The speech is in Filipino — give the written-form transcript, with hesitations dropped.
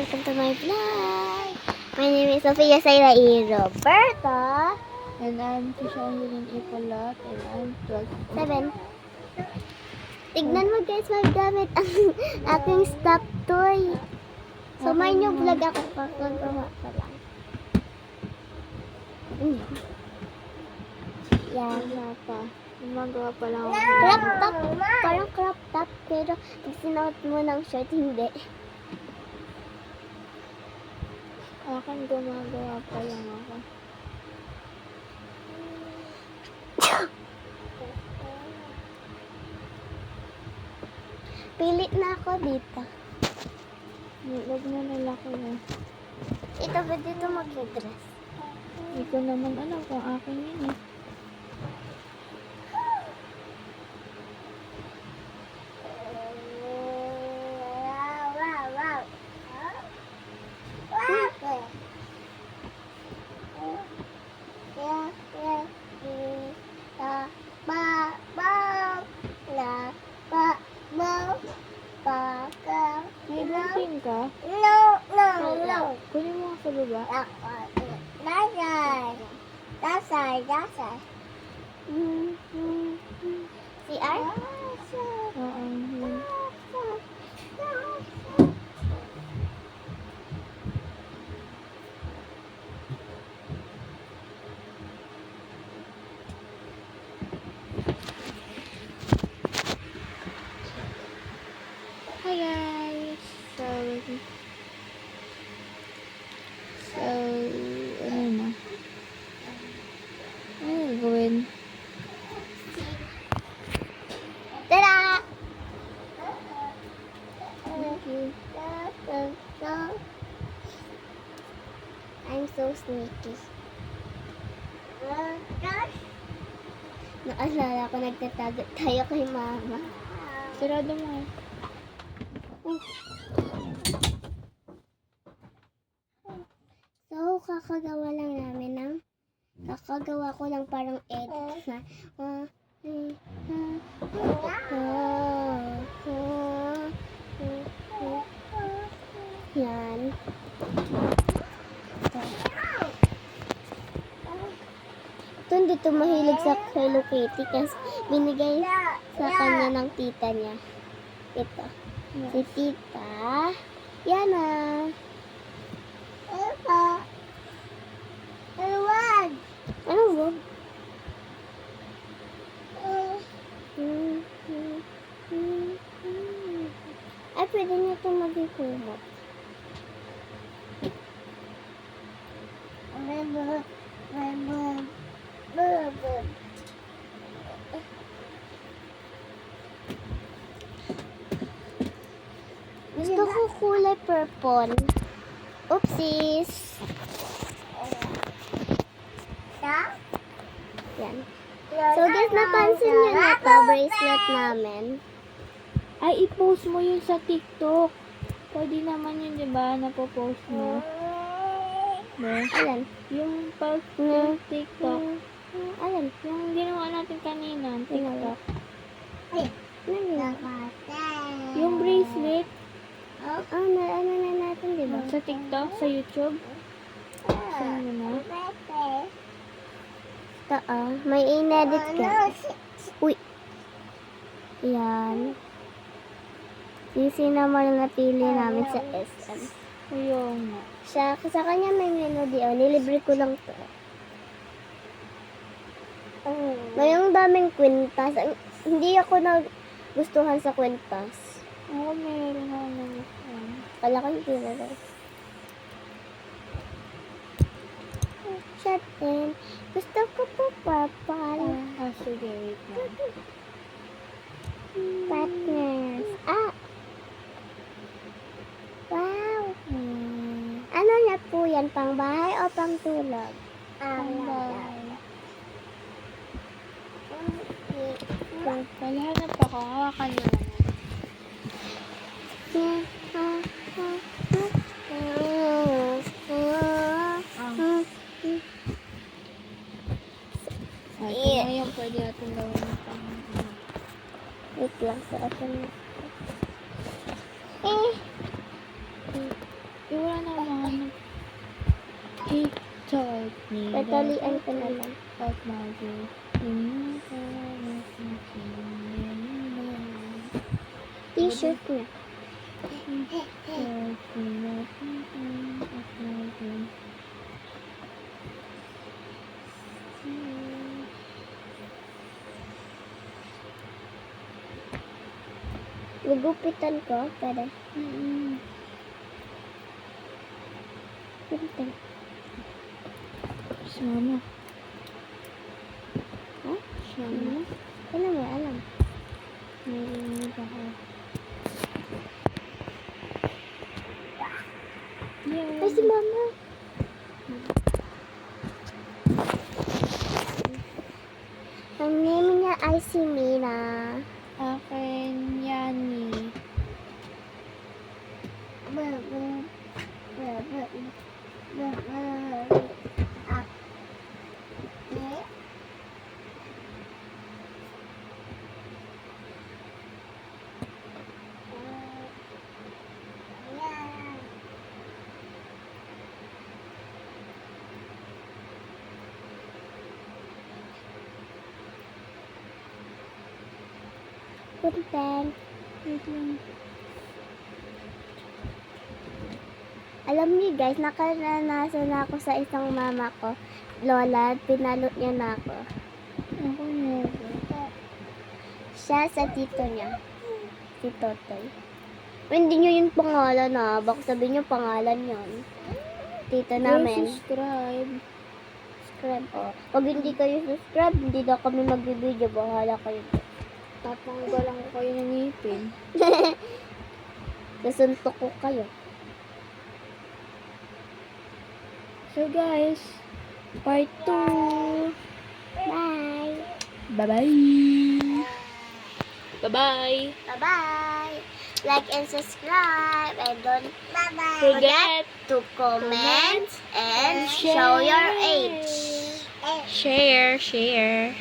welcome to my vlog. My name is Sofia Sayla Roberta. And I'm Tishangelin Ipolot, and I'm 7. 12. Tignan mo guys, magdamit ang aking stop toy. So may new vlog ako, kakagawa pa lang. Yan. Wala pa. Gumagawa pa lang ako. Crop top, parang crop top, pero pag sinuot mo ng shirt, hindi. Akin gumagawa pa lang ako. Pilit na ako dito. Huwag na nalaki na. Ito ba dito mag-dress? Hindi ko naman alam kung akin yun eh. May bunting ka? No. Kunin mo nga sa baba. That side. CR? Oo, yun. Hi guys! So, ano na? Ano gagawin? Tada! Thank you. I'm so sneaky. Naalala ko, nagtatago tayo kay mama. Sarado mo. So, kakagawa ko lang parang edit na. Yan. Ito, hindi ito mahilig sa Hello Kitty kasi binigay sa kanya ng tita niya. Ito. Si tita. Yan ah. Ano ba? Ay, pwede niya ito maging kumot. Gusto ko kulay purple. Oopsies! Yan. So guys, napansin nyo na ito, bracelet namin. Ay, i-post mo yun sa TikTok. Pwede naman yun, di ba? Napopost mo. No? Ayan. Yung post ng TikTok. Ayan. Yung ginawa natin kanina, TikTok. Yung bracelet. Ano na natin, di ba? Sa TikTok, sa YouTube. Saan mo na? Ito may in-edit ka. Uy. Yan. Sisi naman ang napili namin sa SM. Ayun nga. Sa kanya may menu di. Nilibre ko lang to. Ngayong daming kwintas. Hindi ako nagustuhan sa kwintas. Oo, meron ako na gusto. Kala ko hindi na lang. Shut in. Gusto ko po purple. Sige, wait lang. Partners. Wow. Ano na po yan? Pang bahay o pang tulog? Pangbahay. Paghanap ako, hawakan mo lang. Ito na yung pwede natin gawin ng pang-bahay. Wait lang sa akin. wala naman. He taught me Tatalian ko na lang. of magic. T-shirt na. Gugupitan ko, pwede. Gugupitan. Sama. Ha? Sama. Alam mo, alam. Narinig ako. Yeah. Ay, si mama. Ang name niya ay si Mina. Akin, Yani. Punten. Alam niyo guys, nakaranasan ako sa isang mama ko. Lola, pinalot niya na ako. Ako never. Siya sa tito niya. Si Totoy. Hindi niyo yung pangalan na. Baka sabihin niyo pangalan yon. Tito namin. Subscribe. Subscribe po. Pag hindi kayo subscribe, hindi na kami magbibideo. Bahala kayo. Tatanggalan ko kayo ng ngipin. Kasuntok ko kayo. So guys, part 2. Bye! Bye-bye. Bye-bye. Bye-bye! Like and subscribe. And don't Forget to comment and show your age. Share.